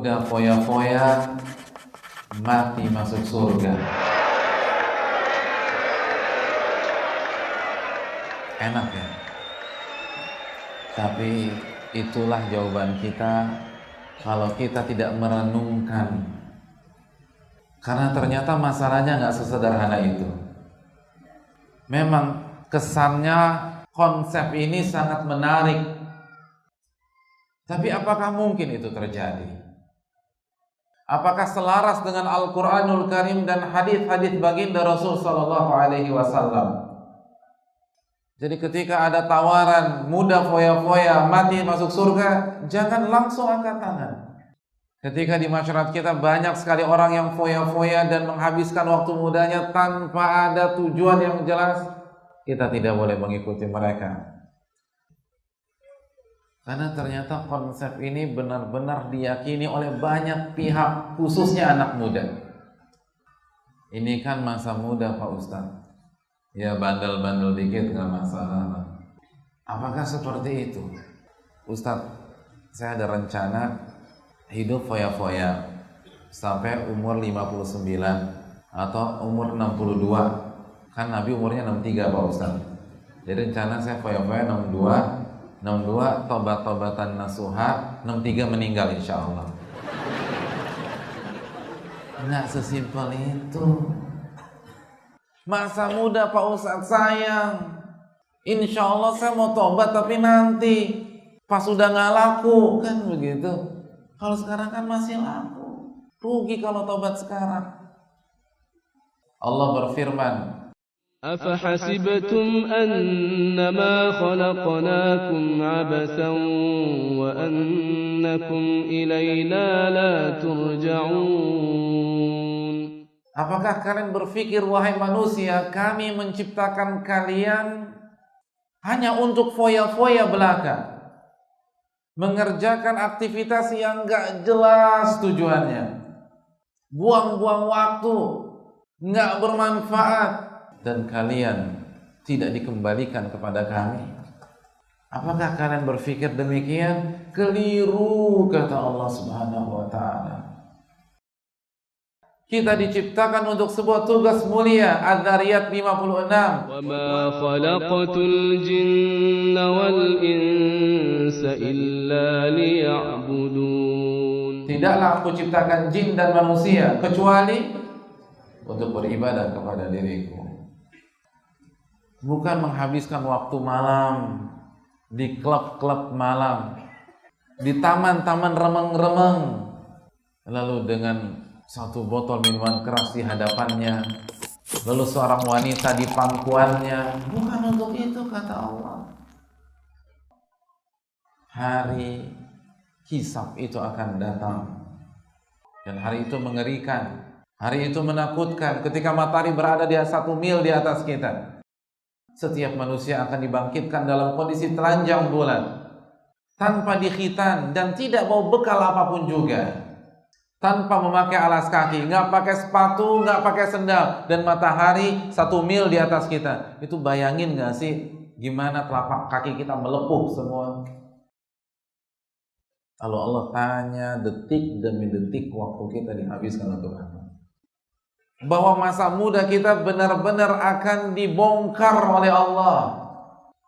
muda foya-foya, mati masuk surga. Enak ya? Tapi itulah jawaban kita kalau kita tidak merenungkan. Karena ternyata masalahnya nggak sesederhana itu. Memang kesannya konsep ini sangat menarik. Tapi apakah mungkin itu terjadi? Apakah selaras dengan Al-Quranul Karim dan hadis-hadis baginda Rasul Sallallahu Alaihi Wasallam? Jadi ketika ada tawaran muda foya-foya mati masuk surga, jangan langsung angkat tangan. Ketika di masyarakat kita banyak sekali orang yang foya-foya dan menghabiskan waktu mudanya tanpa ada tujuan yang jelas, kita tidak boleh mengikuti mereka. Karena ternyata konsep ini benar-benar diyakini oleh banyak pihak, khususnya anak muda. Ini kan masa muda Pak Ustadz. Ya bandel-bandel dikit nggak masalah. Apakah seperti itu? Ustadz, saya ada rencana hidup foya-foya sampai umur 59 atau umur 62. Kan Nabi umurnya 63 Pak Ustadz. Jadi rencana saya foya-foya 62 tobat-tobatan nasuha, 63 meninggal insya Allah. Nggak sesimpel itu. Masa muda Pak Ustadz sayang, insya Allah saya mau tobat tapi nanti pas sudah nggak laku kan begitu. Kalau sekarang kan masih laku, rugi kalau tobat sekarang. Allah berfirman, أفحسبتم أنما خلقناكم عبثا وأنكم إلينا لا ترجعون. Apakah kalian berpikir wahai manusia, kami menciptakan kalian hanya untuk foya-foya belaka, mengerjakan aktivitas yang gak jelas tujuannya, buang-buang waktu, gak bermanfaat, dan kalian tidak dikembalikan kepada kami? Apakah kalian berpikir demikian? Keliru, kata Allah Subhanahu wa ta'ala. Kita diciptakan untuk sebuah tugas mulia. Adz-Dzariyat 56. Wa ma khalaqatul jinna wal insa illa liya'budun. Tidaklah aku ciptakan jin dan manusia kecuali untuk beribadah kepada diriku. Bukan menghabiskan waktu malam di klub-klub malam, di taman-taman remeng-remeng, lalu dengan satu botol minuman keras di hadapannya, lalu seorang wanita di pangkuannya. Bukan untuk itu, kata Allah. Hari hisab itu akan datang, dan hari itu mengerikan. Hari itu menakutkan. Ketika matahari berada di 1 mil di atas kita, setiap manusia akan dibangkitkan dalam kondisi telanjang bulan, tanpa dikhitan dan tidak bawa bekal apapun juga, tanpa memakai alas kaki, nggak pakai sepatu, nggak pakai sendal, dan matahari 1 mil di atas kita. Itu bayangin nggak sih gimana telapak kaki kita melepuh semua? Kalau Allah tanya, detik demi detik waktu kita dihabiskan untuk apa? Bahwa masa muda kita benar-benar akan dibongkar oleh Allah.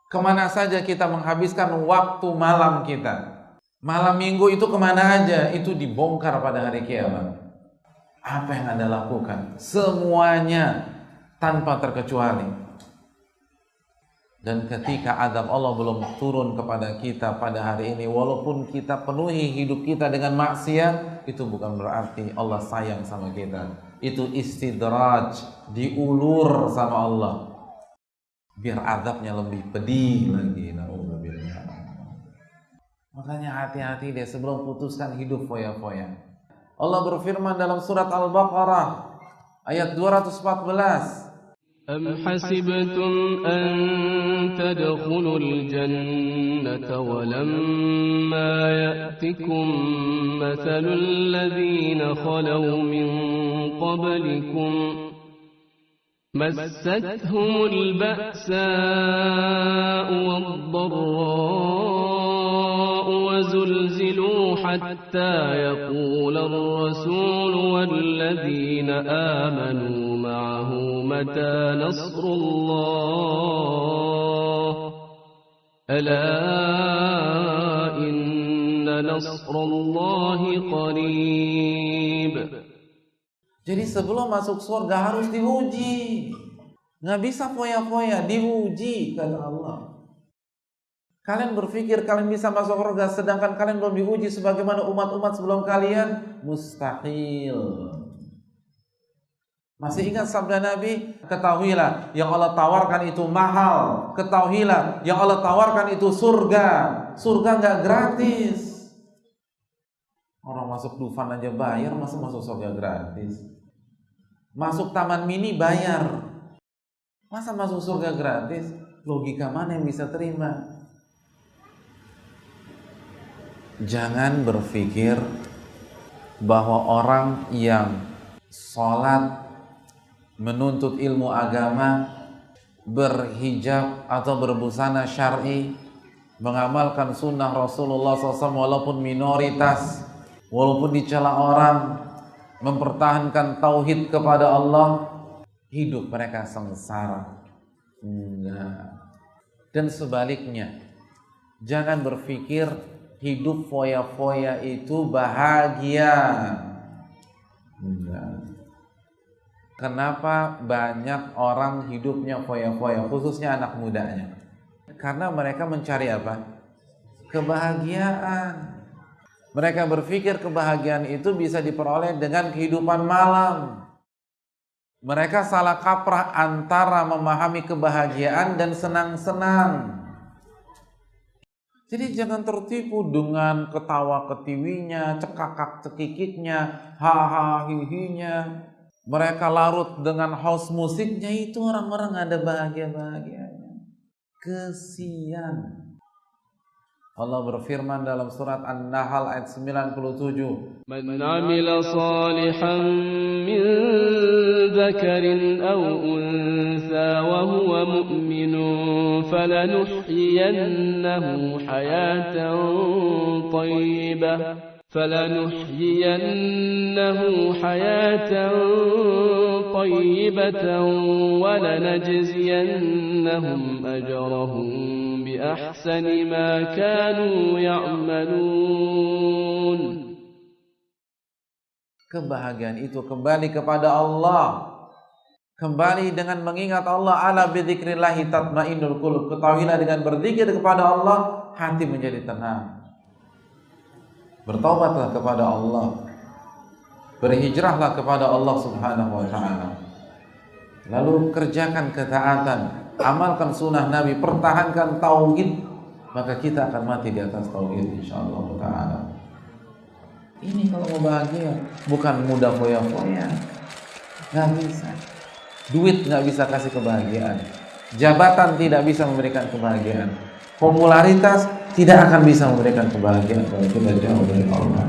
Kemana saja kita menghabiskan waktu malam kita, malam minggu itu kemana aja, itu dibongkar pada hari kiamat. Apa yang Anda lakukan? Semuanya tanpa terkecuali. Dan ketika azab Allah belum turun kepada kita pada hari ini, walaupun kita penuhi hidup kita dengan maksiat, itu bukan berarti Allah sayang sama kita. Itu istidraj, diulur sama Allah, biar azabnya lebih pedih lagi. Makanya hati-hati deh sebelum putuskan hidup foya-foya. Allah berfirman dalam surat Al-Baqarah ayat 214. Am hasibtum an tadkhulul jannata wa lamma ya'tikum mathalul ladzina khalaw min qablikum massatuhumul ba'sa'u wad-dharra'u وزلزلوا حتى يقول الرسول والذين آمنوا معه متى نصر الله ألا إن نصر الله قريب. Jadi sebelum masuk surga harus diuji. Nggak bisa foya-foya, diuji kata Allah. Kalian berpikir kalian bisa masuk surga sedangkan kalian belum diuji sebagaimana umat-umat sebelum kalian? Mustahil. Masih ingat sabda Nabi? Ketahuilah yang Allah tawarkan itu mahal. Ketahuilah yang Allah tawarkan itu surga. Surga nggak gratis. Orang masuk Dufan aja bayar, masa masuk surga gratis? Masuk taman mini bayar, masa masuk surga gratis? Logika mana yang bisa terima? Jangan berpikir bahwa orang yang sholat, menuntut ilmu agama, berhijab atau berbusana syar'i, mengamalkan sunnah Rasulullah SAW walaupun minoritas, walaupun dicela orang, mempertahankan tauhid kepada Allah, hidup mereka sengsara. Enggak. Dan sebaliknya, jangan berpikir hidup foya-foya itu bahagia. Enggak. Kenapa banyak orang hidupnya foya-foya, khususnya anak mudanya? Karena mereka mencari apa? Kebahagiaan. Mereka berpikir kebahagiaan itu bisa diperoleh dengan kehidupan malam. Mereka salah kaprah antara memahami kebahagiaan dan senang-senang. Jadi jangan tertipu dengan ketawa ketiwinya, cekakak cekikiknya, haha hihinya. Mereka larut dengan house musiknya, itu orang-orang ada bahagia-bahagianya. Kesian. Allah berfirman dalam surat An-Nahl ayat 97. Man 'amila salihan min dzakarin aw untha wa huwa mu'minun falanuhyiyannahu hayatan tayyibatan wa lanajziyannahum ajrahum بأحسن ما كانوا يعملون. Kebahagiaan itu kembali kepada Allah. Kembali dengan mengingat Allah. Ala bidzikrillahi tatmainnul qulub. Ketahuilah dengan berzikir kepada Allah, hati menjadi tenang. Bertaubatlah kepada Allah. Berhijrahlah kepada Allah Subhanahu wa ta'ala. Lalu kerjakan ketaatan. Amalkan sunnah Nabi, pertahankan tauhid, maka kita akan mati di atas tauhid insyaallah ta'ala. Ini kalau mau bahagia, bukan mudah foya-foya. Nggak bisa. Duit nggak bisa kasih kebahagiaan. Jabatan tidak bisa memberikan kebahagiaan. Popularitas tidak akan bisa memberikan kebahagiaan kalau kita jauh dari Allah.